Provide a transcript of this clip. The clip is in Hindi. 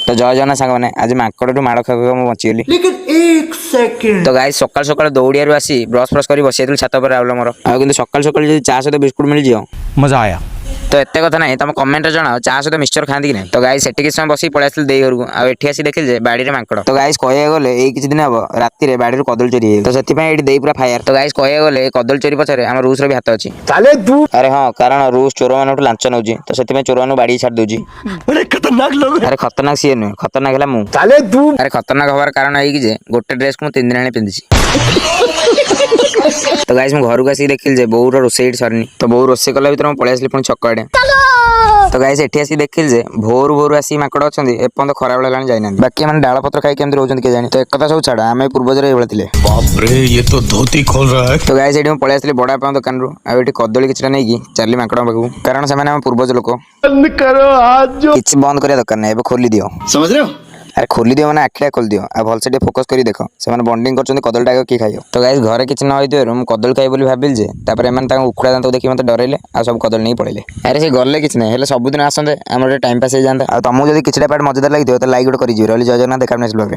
तो जय जगन्नाथ सांग मैंने आज माकड़ माड़ खा मुझे बचीगली तो गाइस सकाल सकाल दौड़िया आसी ब्रश फ्रश कर बस छात पर राउल मोर आ सकाल सकाल चा सहित बिस्कुट मिल जाओ मजा आया। तो एत कथा ना तुम कमेंट जनाओ चा सहित मिक्सचर खाती कि नहीं। तो गाइस सेठी समय बस पलि आसली देई घर को आठी आसी देखिल जे बाड़ी माकड़। तो गाइस कह गले ये किसी दिन हम राति बाड़ी कदल चोरी है तो से देई पूरा फायर। तो गाइस कह गले कदल चोरी पछरे आम रूस भी हाथ अच्छी अरे हाँ कारण रूस चोर मान लांच नौ तो से चोर मान बाड़ी छाड़ दूसरी। खतरनाक लोग। अरे खतरनाक सी नुहे खतरनाक है मुझे। अरे खतरनाक हबार कारण है गोटे ड्रेस को 3 दिन आने पिंधि। तो गाइस मैं घर को आसिक देखिल जे बोर रोसे सरनी तो बो रोसे कला भर पलि आसली पुणी छक आड़े। तो गाइस एठी आसिक देखिल जे भोर भोर आसी माकड़ अच्छा एपर्तन खरा बेला जाना बाकी मैंने डाल पत्र खाई केमती रोचे के जानी। तो एक कथा सब छाड़ा आम पूर्वज ये बाप रे ये तो धोती खोल रहा है। तो गाइस ये पलि आसली बड़ा बापा दुकान रू आठी कदली किसी नहीं चली माकड़ पाक कारण से पूर्वज लोक किसी बंद करिया दरकार नहीं खोली दियो समझ रहे हो। अरे खोली दियो मैंने आखिया खोल दियो आ भलसे फोकस कर देख से बंडिंग कर कदलटा किए खाइयो। तो गाइस घरे किसी न कदल खाई भाविल जे उखुड़ा दात देखिए मत डरइले आ सब कदल नहीं पड़े। अरे से गले किसी ना सबुदिन आसते आम टाइम पास हो जाता। तुमको जब किसी पार्ट मजेदार लगी तो लाइक गोटे कर जय जगन्नाथ देखा।